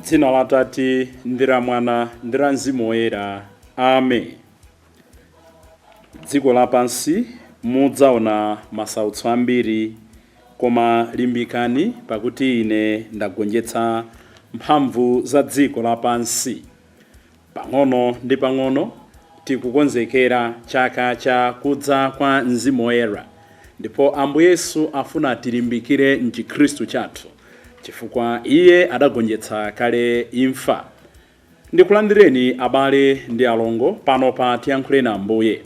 Dzina la Tate ndi la Mwana ndi la Mzimu Woyera. Amen. Dziko lapansi mudzaona masautso ambiri, koma limbikani pakuti ine ndagonjetsa mphamvu za dziko lapansi. Pang'ono ndi pang'ono tikukonzekera chaka cha kudza kwa Mzimu Woyera, ndipo Ambuye Yesu afuna tilimbikire m'Chikhristu chathu, chifukwa iye adagonjetsa kale imfa. Ndikulandireni abale ndi alongo pano pa Tiyankhule na Ambuye.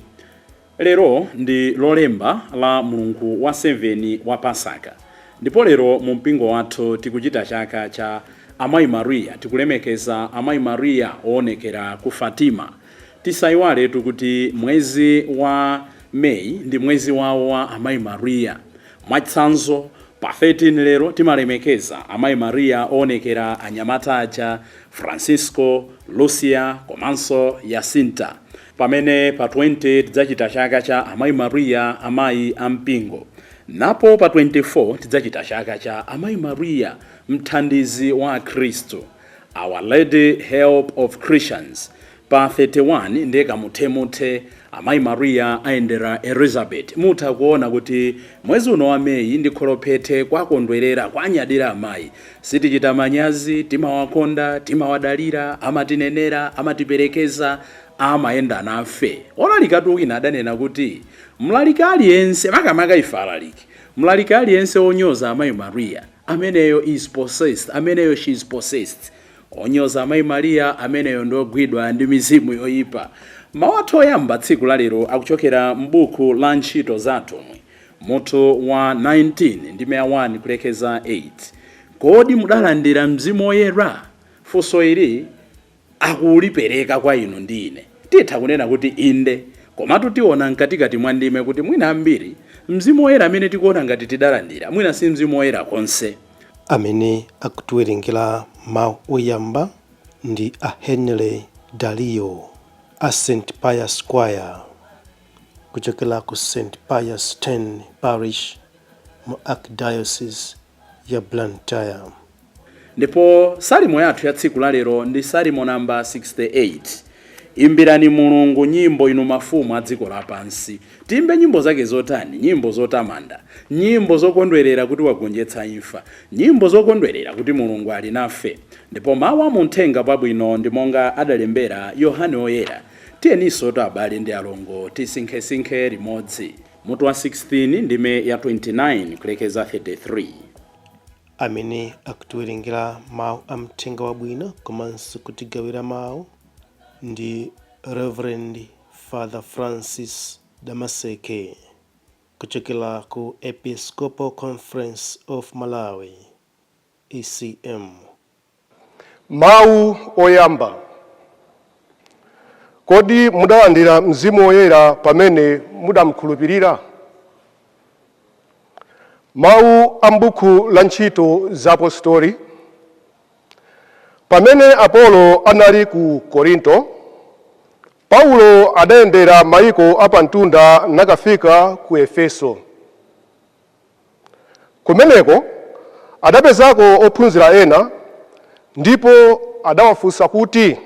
Lero ndi lolemba la mulungu wa 7 wa Pasaka, ndipo lero mu mpingo wathu tikuchita chaka cha Amayi Mariya. Tikulemekeza Amayi Mariya oonekera ku Fatima. Tisayiwale kuti mwezi wa Meyi ndi mwezi wawo wa Amayi Mariya. Mwachitsanzo pa 13 lero timalemekeza Amayi Mariya oonekera anyamata aja Francisco, Lucia komanso Jacinta. Pamene pa 20 tidzachita chaka cha Amayi Mariya amayi ampingo. Napo pa 24 tidzachita chaka cha Amayi Mariya mthandizi wa Khristu, Our Lady Help of Christians. Pa 31 ndeka muthemuthe Amayi Mariya ayendera Elizabeth. Mutha kuona kuti mwezi uno wa Meyi ndi kholophete kwakondwerera kwanyadira amayi. Sitichita manyazi, timawakonda, timawadalira, amatinenera, amatiperekeza, amayenda nafe. Olalikatu wina adanena kuti mlaliki aliyense makamaka ife alaliki, mlaliki aliyense onyoza Amayi Mariya ameneyo is possessed, ameneyo she is possessed. Onyoza Amayi Mariya ameneyo ndogwidwa ndi mizimu yoyipa. Mawu athu oyamba tsiku la lero akuchokera m'buku la Ntchito za Atumwi, mutu wa 19 ndi 1 kulekeza 8. Kodi mudalandira Mzimu Woyera? Funso ili akulipereka kwa inu ndi ine. Titha kunena kuti inde, komatu tiona mkatikati mwa ndime kuti mwina ambiri Mzimu Woyera amene tikuona ngati tidalandira mwina si Mzimu Woyera konse. Amene akutiwerengera mawu oyamba ndi a Henry Dalio a St. Pius Choir kuchokera ku St. Pius X Parish mu Archdiocese ya Blantyre. Ndipo salimo yathu ya tsiku la lero ndi salimo namba 68. Imbirani Mulungu nyimbo inu mafumu a dziko lapansi. Timbe nyimbo zake zotani? Nyimbo zotamanda, nyimbo zokondwerera kuti wagonjetsa imfa, nyimbo zokondwerera kuti Mulungu ali nafe. Ndipo mawu a Uthenga Wabwino ndi monga adalembera Yohane Woyera. Tiyeninso abale ndi alongo tisinkhesinkhe limodzi. Mutu wa 16 ndime ya 29 kulekeza 33. Amene akutiwerengera mawu a Uthenga Wabwino komanso kutigawira mawu ndi Reverend Father Francis Damaseke kuchokera ku Episcopal Conference of Malawi ECM. Mawu oyamba. Kodi mudalandira Mzimu Woyera pamene mudamkhulupirira? Mawu a m'buku la Ntchito za Apostoli. Pamene Apolo anali ku Korinto, Paulo adayendera mayiko apamtunda nakafika ku Efeso. Kumeneko adapezako ophunzira ena, ndipo adawafunsa kuti,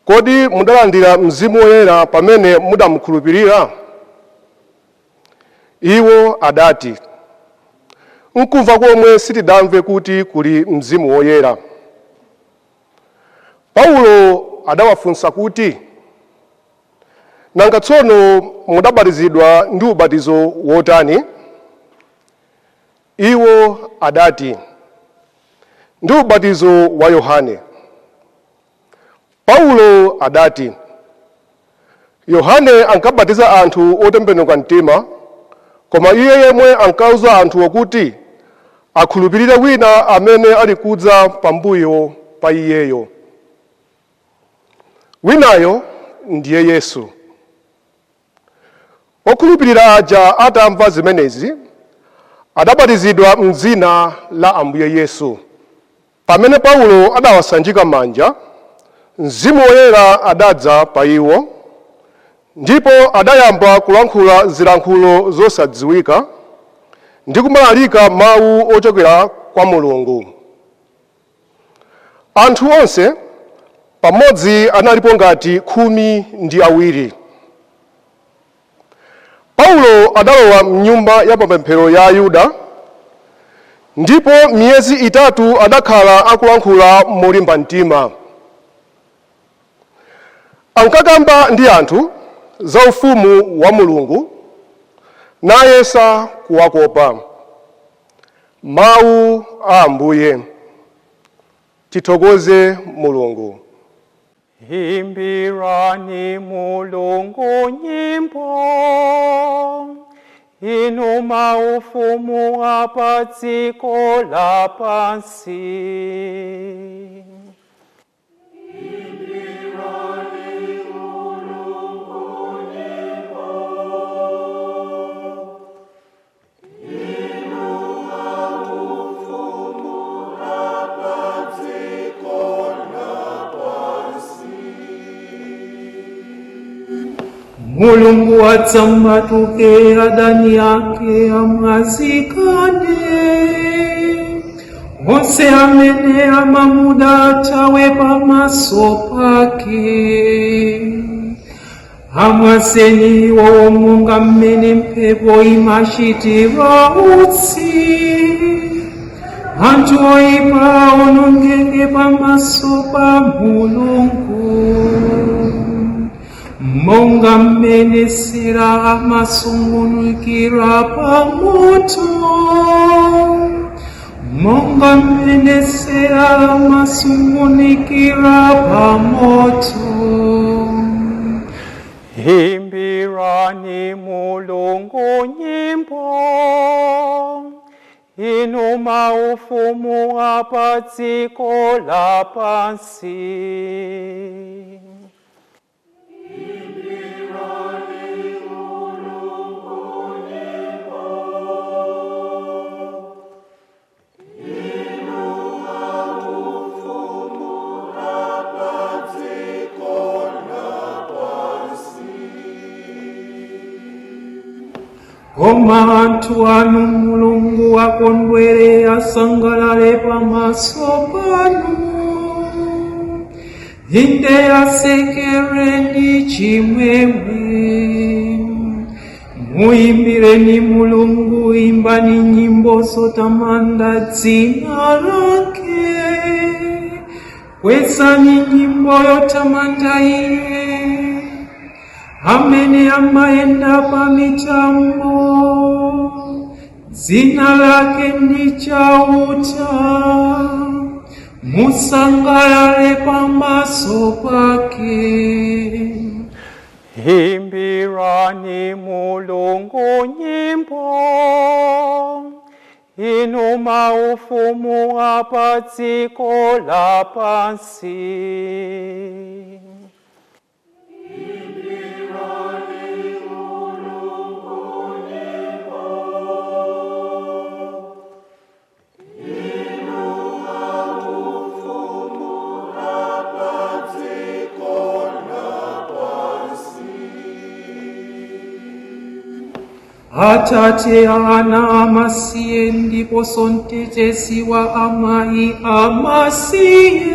kodi mudalandira Mzimu Woyera pamene mudamkhulupirira? Iwo adati, nkumva komwe sitidamve kuti kuli Mzimu Woyera. Paulo adawafunsa kuti, nanga tsono mudabatizidwa ndi ubatizo wotani? Iwo adati, ndi ubatizo wa Yohane. Paulo adati, Yohane ankabatiza anthu otembenuka mtima, koma iye yemwe ankauza anthu kuti akhulupirire wina amene ali kudza pambuyo pa iyeyo. Winayo ndiye Yesu. Okhulupirira aja atamva zimenezi adabatizidwa m'dzina la Ambuye Yesu. Pamene Paulo adawasanjika manja, Mzimu Woyera adadza pa iwo, ndipo adayamba kulankhula zilankhulo zosadziwika, ndi kumalalika mawu ochokera kwa Mulungu. Anthu onse pamodzi analipo ngati 12. Paulo adalowa mnyumba ya mapemphero ya Ayuda, ndipo miyezi 3 adakhala akulankhula molimba mtima. Ankakamba ndi anthu za ufumu wa Mulungu, nayesa kuwakopa. Mawu a Ambuye. Tithokoze Mulungu. Imbirani Mulungu nyimbo, inu maufumu hapa dziko lapansi. Mulungu atsamatuke adani ake amwazikane, onse amene amamuda atawe pamaso pake. Amwazeni iwo monga mmene mphepo imachitira utsi, anthu oyipa aonongeke pamaso pa Mulungu. Monga mmene sera amasungunukira pa moto, monga mmene sera amasungunikira pa moto. Imbirani Mulungu nyimbo, inu maufumu hapa dziko lapansi. Koma anthu anu Mulungu akondwere asangalale pamaso panu, inde asekere ndi chimwemwe. Muyimbireni Mulungu, imbani nyimbo zotamanda dzina lake, kwezani nyimbo yotamanda Iye amene amayenda pa mitambo, dzina lake ndi chauta. Musangalale pamaso pake. Imbirani Mulungu nyimbo, inu maufumu hapa dziko lapansi. Atate, ana amasiye ndiponso mtetezi wa amayi amasiye,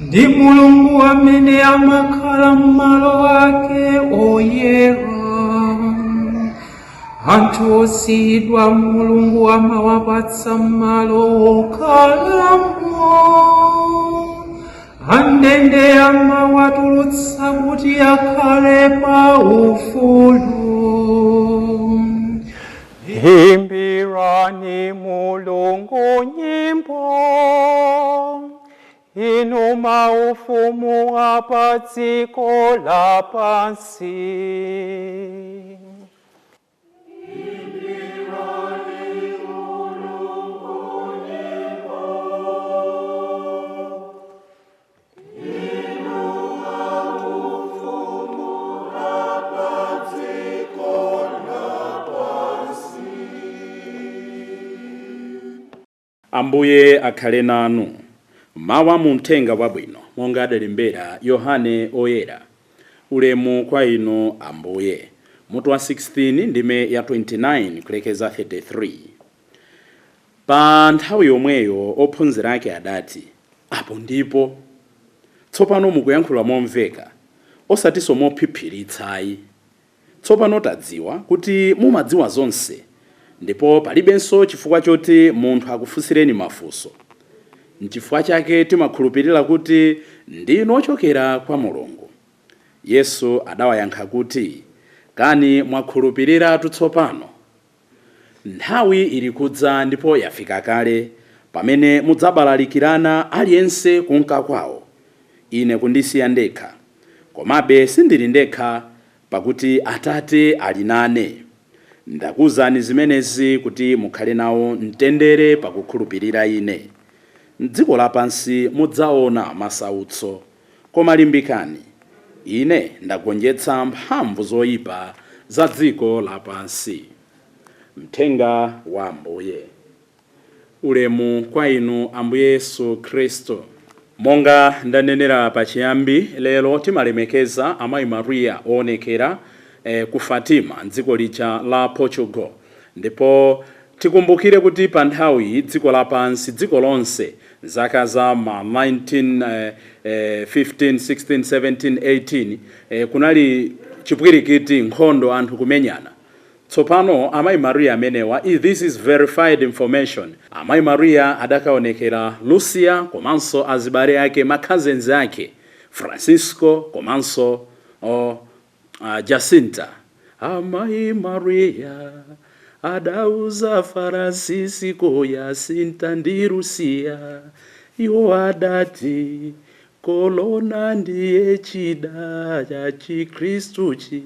ndi Mulungu amene amakhala m'malo ake oyera. Anthu osiyidwa Mulungu amawapatsa malo okhalamo, andende amawatulutsa kuti akhale pa ufulu. Imbirani Mulungu nyimbo, inu maufumu hapa dziko lapansi. Ambuye akhale nanu. Mawu mu Uthenga Wabwino monga adalembera Yohane oyera. Ulemu kwa inu Ambuye. mutu wa 16 ndime ya 29 kulekeza 33. Pa nthawi yomweyo ophunzira ake adati, apo ndipo tsopano mukuyankhula momveka osatinso mophiphiritsayi. Tsopano tadziwa kuti mumadziwa zonse, ndipo palibenso chifukwa choti munthu akufunsireni mafunso. N'chifukwa chake timakhulupirira kuti ndinu ochokera kwa Mulungu. Yesu adawayankha kuti, kani mwakhulupiriratu tsopano? Nthawi ili kudza ndipo yafika kale pamene mudzabalalikirana aliyense kunka kwawo, ine kundisiya ndekha. Komabe sindili ndekha, pakuti Atate ali nane. Ndakuwuzani zimenezi kuti mukhale nawo mtendere pakukhulupirira ine. M'dziko lapansi mudzaona masautso, koma limbikani, ine ndagonjetsa mphamvu zoyipa za dziko lapansi. Mthenga wa Ambuye. Ulemu kwa inu Ambuye Yesu Kristo. Monga ndanenera pachiyambi, lero timalemekeza amayi Maria oonekera ku Fatima m'dziko lija la Portugal. Ndipo tikumbukire kuti pa nthawi dziko lapansi, dziko lonse, zaka za ma 1915, 16, 17, 18 kunali chipwirikiti, nkhondo, anthu kumenyana. Tsopano amayi Maria amenewa, this is verified information. Amayi Maria adakaonekera Lucia komanso azibale ake, cousins ake Francisco komanso Jacinta. Amayi Maria adauza Francisco, Jacinta ndi Lucia, iwo adati kolona ndiye chida cha Chikristuchi.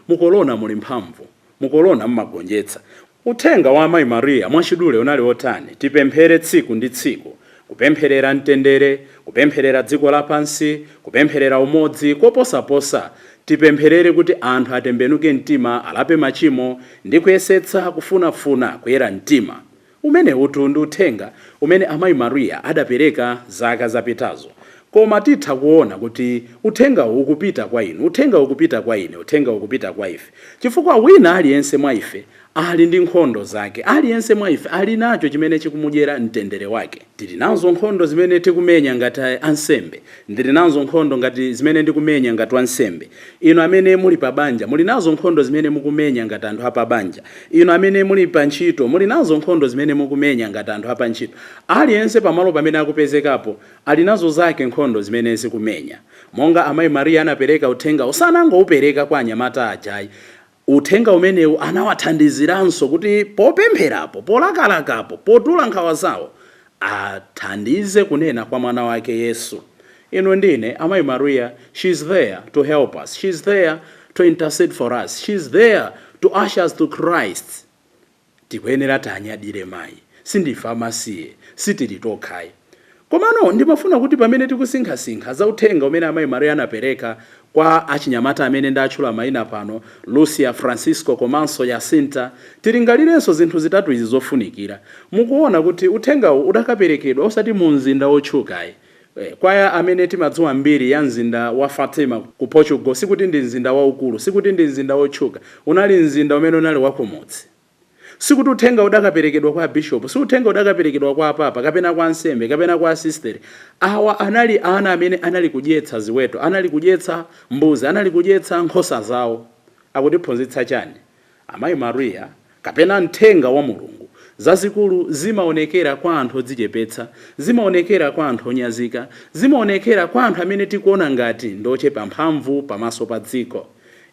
Mukolona muli mphamvu, mukolona mmagonjetsa. Uthenga wa amayi Maria mwachidule unali otani? Tipemphere tsiku ndi tsiku, kupempherera mtendere, kupempherera dziko lapansi, kupempherera umodzi, koposaposa tipempherere kuti anthu atembenuke mtima, alape machimo ndi kuyesetsa kufunafuna kuyera mtima. Umene utu ndi uthenga umene amayi Maria adapereka zaka zapitazo. Koma titha kuona kuti uthenga ukupita kwa inu, uthenga ukupita kwa ine, uthenga ukupita kwa ife. Chifukwa wina aliyense mwa ife ali ndi nkhondo zake, aliyense mwa ife ali nacho chimene chikumudyera mtendere wake. Tili nazo nkhondo zimene tikumenya ngati ansembe, ndili nazo nkhondo ngati zimene ndikumenya ngati wansembe. Inu amene muli pa banja muli nazo nkhondo zimene mukumenya ngati anthu apa banja. Inu amene muli pa ntchito muli nazo nkhondo zimene mukumenya ngati anthu apa ntchito. Aliyense pamalo pamene akupezekapo ali nazo zake nkhondo zimene zikumenya. Monga amayi Maria anapereka uthenga, usanangoupereka kwa anyamata ajayi. Uthenga umenewu anawathandiziranso kuti popempherapo, polakalakapo, potula nkhawa zawo, athandize kunena kwa mwana wake Yesu. Inu ndine amayi Maria, she's there to help us, she's there to intercede for us, she's there to usher us to Christ. Tikuyenera tanyadire mayi, sindife amasiye, sitili tokhayi. Komano ndimafuna kuti pamene tikusinkhasinkha za uthenga umene amayi Maria anapereka kwa achinyamata amene ndatchula mayina pano, Lucia, Francisco komanso Jacinta, tilingalirenso zinthu zitatu izi zofunikira. Mukuona kuti uthengawu udakaperekedwa osati mu mzinda wotchukayi. Kwa amene timadziwa mbiri ya mzinda wa Fatima ku Portugal, sikuti ndi mzinda waukulu, sikuti ndi mzinda wotchuka, unali mzinda umene unali wakumudzi. Sikuti uthenga udakaperekedwa kwa bishop, si uthenga udakaperekedwa kwa papa, kapena kwa nsembe, kapena kwa sister. Awa anali ana amene anali kudyetsa ziweto, anali kudyetsa mbuzi, anali kudyetsa nkhosa zawo. Akutiphunzitsa chani? Amayi Maria kapena mthenga wa Mulungu zazikulu zimaonekera kwa anthu odzichepetsa, zimaonekera kwa anthu onyazika, zimaonekera kwa anthu amene tikuona ngati ndochepa mphamvu pamaso pa dziko.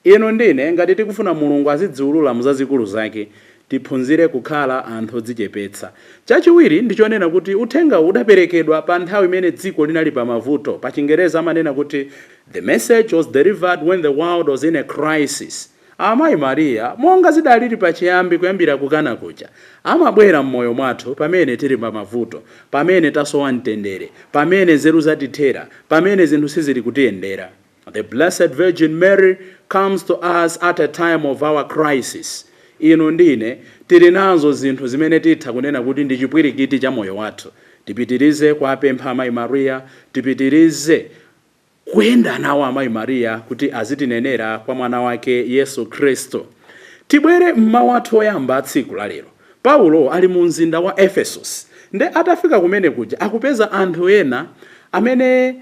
Ino ndine ngati tikufuna Mulungu azidziulula mu zazikulu zake, tiphunzire kukhala anthu odzichepetsa. Chachiwiri ndichonena kuti uthenga udaperekedwa pa nthawi imene dziko linali pa mavuto. Pa Chingereza amanena kuti the message was delivered when the world was in a crisis. Amayi Maria monga zidalili pachiyambi kuyambira kukana kucha, amabwera mmoyo mwathu pamene tili pa mavuto, pamene tasowa mtendere, pamene nzeru zatithera, pamene zinthu sizili kutiyendera. The Blessed Virgin Mary comes to us at a time of our crisis. Ino ndine tili nazo zinthu zimene titha kunena kuti ndi chipwirikiti cha moyo wathu. Tipitirize kuwapempha amayi Maria, tipitirize kuyenda nawo amayi Mariya kuti azitinenera kwa mwana wake Yesu Kristo. Tibwere mmawu athu oyamba tsiku la lero. Paulo ali mu mzinda wa Ephesus. Nde atafika kumene kuja akupeza anthu ena amene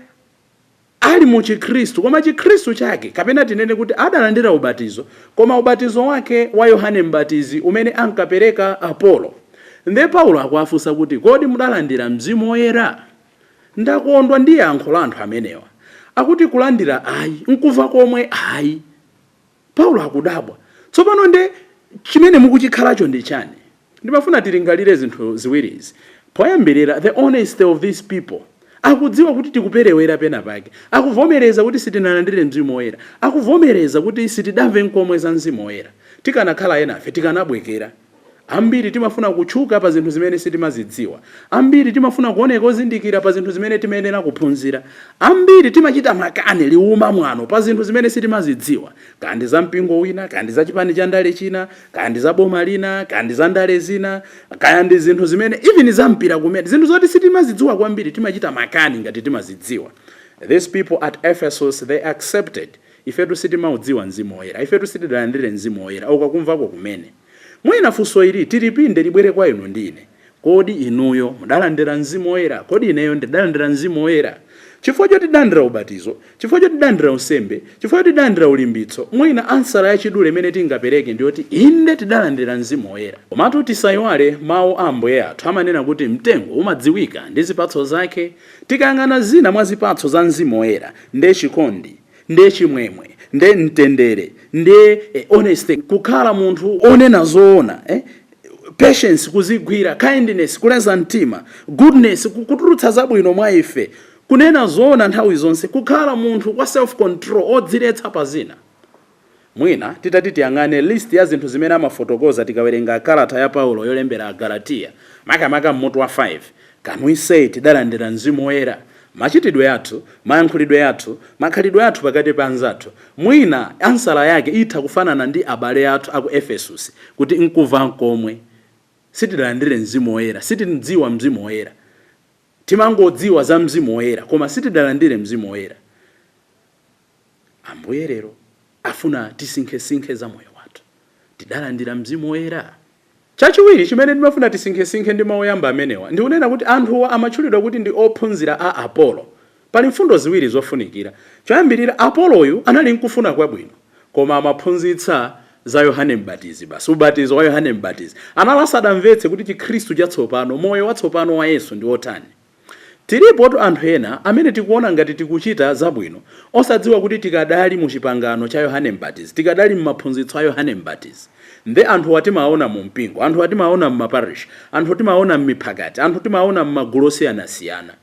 ali mu Chikristu, koma Chikristu chake kapena tinene kuti adalandira ubatizo, koma ubatizo wake wa Yohane Mbatizi umene ankapereka Apolo. Nde Paulo akuwafunsa kuti kodi mudalandira Mzimu Woyera? Ndakondwa ndi yankho la anthu amenewa. Akuti kulandira ayi, nkuva komwe ayi. Paulo akudabwa. Tsopano nde chimene mukuchikhalacho ndi chani? Ndimafuna tilingalire zinthu ziwirizi. Poyambirira, the honesty of these people. Akudziwa kuti tikuperewera pena pake. Akuvomereza kuti sitinalandire Mzimu Woyera. Akuvomereza kuti sitidamve nkomwe za Mzimu Woyera. Tikanakhala enafe tikanabwekera. Ambiri timafuna kutchuka pa zinthu zimene sitimazidziwa. Ambiri timafuna kuoneka ozindikira pa zinthu zimene timayenera kuphunzira. Ambiri timachita makani liuma mwano pa zinthu zimene sitimazidziwa. Kandi za mpingo wina, kandi za chipani cha ndale china, kandi za boma lina, kandi za ndale zina, kandi zinthu zimene even za mpira kumene. Zinthu zoti sitimazidziwa kwambiri timachita makani ngati timazidziwa. These people at Ephesus, they accepted ifetu sitimaudziwa Mzimu Woyera, ifetu sitidalandire Mzimu Woyera, ukakumvako kumene. Mwina funso ili tilipinde libwere kwa inu ndine. Kodi inuyo mudalandira Mzimu Woyera? Kodi ineyo ndidalandira Mzimu Woyera? Chifukwa choti tidalandira ubatizo, chifukwa choti tidalandira usembe, chifukwa choti tidalandira ulimbitso, mwina ansala yachidule imene tingapereke ndiyoti inde tidalandira Mzimu Woyera. Komatu tisayiwale mawu a Ambuye athu amanena kuti mtengo umadziwika ndi zipatso zake. Tikayang'ana zina mwa zipatso za Mzimu Woyera nde chikondi, nde chimwemwe, nde mtendere, nde honesty, kukhala munthu onena zoona, patience, kuzigwira, kindness, kuleza mtima, goodness, kutulutsa zabwino mwa ife, kunena zoona nthawi zonse, kukhala munthu kwa self control, odziletsa pa zina. Mwina titati tiyang'ane list ya zinthu zimene amafotokoza tikawerenga kalata ya Paulo yolembera Agalatia, makamaka mmutu wa 5. Can we say tidalandira Mzimu Woyera? Machitidwe athu, mayankhulidwe athu, makhalidwe athu pakati pa anzathu. Mwina ansala yake itha kufanana ndi abale athu aku Ephesus kuti nkuva komwe sitidalandire Mzimu Woyera, sitidziwa Mzimu Woyera. Timangodziwa za Mzimu Woyera koma sitidalandire Mzimu Woyera. Ambuye lero afuna tisinkhesinkhe za moyo wathu. Tidalandira Mzimu Woyera. Chachiwiri chimene ndimafuna tisinkhesinkhe ndi mawu oyamba amenewa ndi kunena kuti anthuwa amatchulidwa kuti ndi ophunzira a Apolo. Pali mfundo ziwiri zofunikira. Choyambirira, Apoloyu anali nkufuna kwabwino koma amaphunzitsa za Yohane Mbatizi basi, ubatizo wa Yohane Mbatizi. Analadamvetse kuti Chikhristu chatsopano, moyo watsopano wa Yesu ndi otani. Tilipo anthu ena amene tikuona ngati tikuchita zabwino osadziwa kuti tikadali mu chipangano cha Yohane Mbatizi, tikadali m'maphunzitso a Yohane Mbatizi. Nde anthu atimaona mu mpingo, anthu atimaona m'maparish, anthu timaona m'miphakati, anthu timaona m'magulu osiyana-siyana.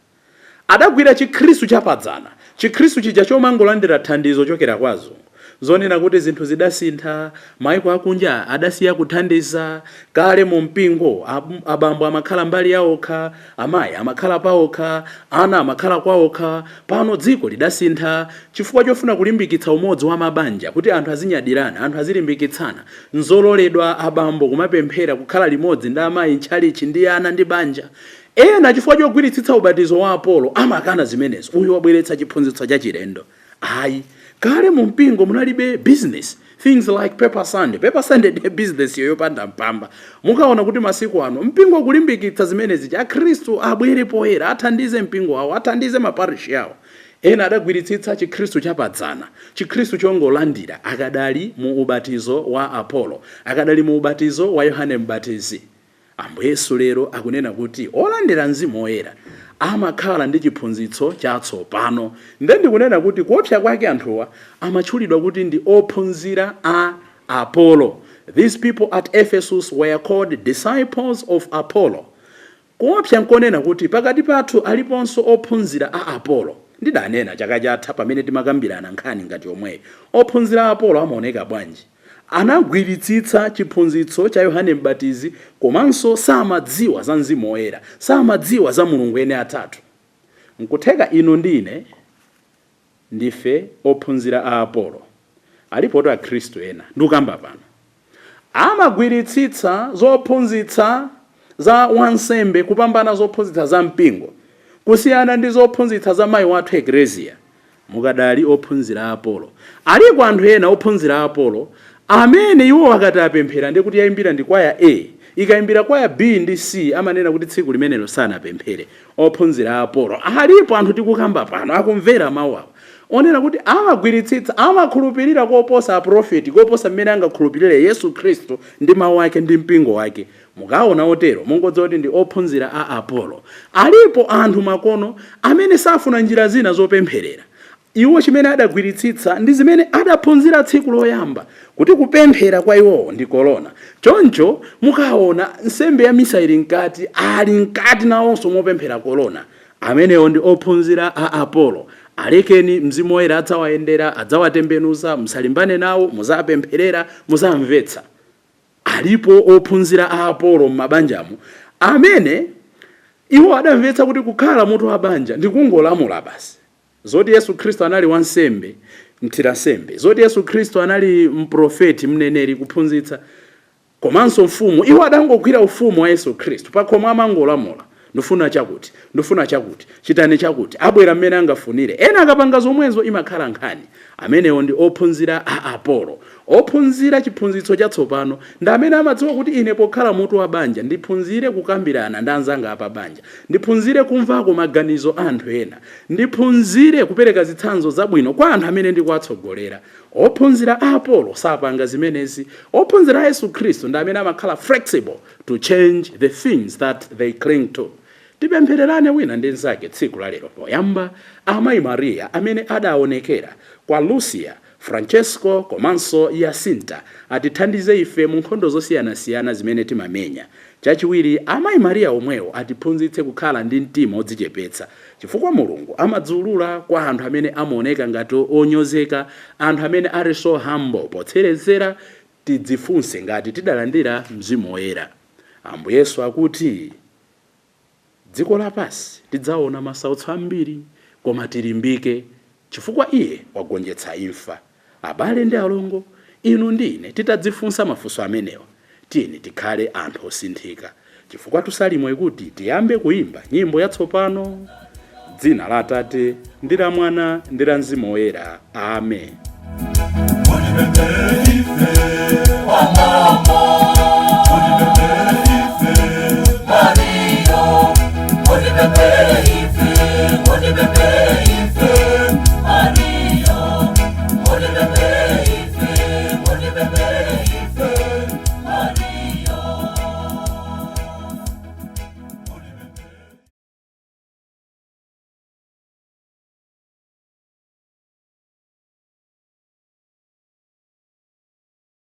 Adagwira Chikhristu chapadzana, Chikhristu chija chomangolandira thandizo chokera kwa azungu. Zonena kuti zinthu zidasintha, maiko akunja adasiya kuthandiza, kale mu mpingo abambo amakhala mbali yaokha, amayi amakhala paokha, ana amakhala kwaokha, pano dziko lidasintha chifukwa chofuna kulimbikitsa umodzi wa mabanja kuti anthu azinyadirana, anthu azilimbikitsana. Nzololedwa abambo kumapemphera kukhala limodzi ndi amayi ntchalichi ndi ana ndi banja. Ena chifukwa chogwiritsitsa ubatizo wa Apolo amakana zimenezo. Uyu wabweretsa chiphunzitso cha chilendo. Ayi, kale mu mpingo munalibe business, things like paper Sunday. Paper Sunday ndi business yoyopanda mpamba. Mukaona kuti masiku ano mpingo kulimbikitsa zimenezi cha Kristu abwere poyera, athandize mpingo wawo, athandize maparish yawo. Ena adagwiritsitsa Chikhristu chapadzana, Chikhristu chongolandira, akadali mu ubatizo wa Apolo, akadali mu ubatizo wa Yohane Mbatizi. Ambuye Yesu lero akunena kuti olandira Mzimu Woyera amakhala ndi chiphunzitso chatsopano. Ndi kunena kuti kuopsa kwake anthuwa amatchulidwa kuti ndi ophunzira a Apolo. These people at Ephesus were called disciples of Apollo. Kuopsa nkonena kuti pakati pathu aliponso ophunzira a Apolo. Ndidanena chaka chatha pamene timakambirana nkhani ngati omwe. Ophunzira a Apolo amaoneka bwanji? Anagwiritsitsa chiphunzitso cha Yohane Mbatizi komanso samadziwa za Mzimu Woyera, samadziwa za Mulungu ene atatu. Nkutheka inu ndine ndife ophunzira a Apolo. Alipo a Khristu ena ndikamba pano amagwiritsitsa zophunzitsa za wansembe kupambana zophunzitsa za mpingo, kusiyana ndi zophunzitsa za mayi wathu Ecclesia. mukadali ophunzira Apolo. Aliko anthu ena ophunzira Apolo amene iwo akati apemphera ndi kuti yayimbira ndi kwaya A, ikayimbira kwaya B ndi C amanena kuti tsiku limenelo sanapemphere. Ophunzira Apolo alipo anthu tikukamba pano akumvera mawu awa onena kuti amagwiritsitsa, amakhulupirira koposa aprofeti, koposa mmene angakhulupirire Yesu Khristu ndi mawu ake ndi mpingo wake. Mukaona otero mungodziwa kuti ndi ophunzira a Apolo. Alipo anthu makono amene safuna njira zina zopempherera. Iwo chimene adagwiritsitsa ndi zimene adaphunzira tsiku loyamba kuti kupemphera kwa iwowo ndi korona. Choncho mukaona nsembe ya misa ili nkati, ali nkati nawonso mopemphera korona. Amenewo ndi ophunzira a Apolo. Alekeni Mzimu Woyera adzawayendera, adzawatembenuza, musalimbane nawo, muzapempherera, muzamvetsa. Alipo ophunzira a Apolo m'mabanjamu amene iwo adamvetsa kuti kukhala mutu wa banja ndi kungolamula basi. Zoti Yesu Khristu anali wansembe, mthirasembe. Zoti Yesu Khristu anali mprofeti, mneneri kuphunzitsa. Komanso mfumu, iwo adangogwira ufumu wa Yesu Khristu pakhomo amangolamula. Ndifuna chakuti, ndifuna chakuti, chitani chakuti, abwera mmene angafunire. Ena akapanga zomwezo imakhala nkhani. Amenewo ndi ophunzira a Apolo. Ophunzira chiphunzitso chatsopano ndi amene amadziwa kuti ine pokhala mutu wa banja ndiphunzire kukambirana ndi anzanga apa banja, ndiphunzire kumvako maganizo anthu ena, ndiphunzire kupereka zitsanzo zabwino kwa anthu amene ndikuwatsogolera. Ophunzira a Apolo sapanga zimenezi. Ophunzira a Yesu Khristu ndi amene amakhala flexible to change the things that they cling to. Tipemphererane wina ndi nzake tsiku la lero. Poyamba amayi Maria amene adaonekera kwa Lucia, Francesco komanso Jacinta atithandize ife mu nkhondo zosiyana-siyana zimene timamenya. Chachiwiri amayi Maria omwewo atiphunzitse kukhala ndi mtima odzichepetsa, chifukwa Mulungu amadzulula kwa anthu amene amaoneka ngati onyozeka, anthu amene ali so humble. Potserezera tidzifunse ngati tidalandira Mzimu Woyera. Ambuye Yesu akuti dziko lapansi tidzaona masautso ambiri, koma tilimbike chifukwa iye wagonjetsa imfa. Abale ndi alongo, inu ndi ine titadzifunsa mafunso amenewa, tiyeni tikhale anthu osinthika, chifukwa tusalimwe kuti tiyambe kuimba nyimbo yatsopano. Dzina la Atate ndi la Mwana ndi la Mzimu Woyera. Amen.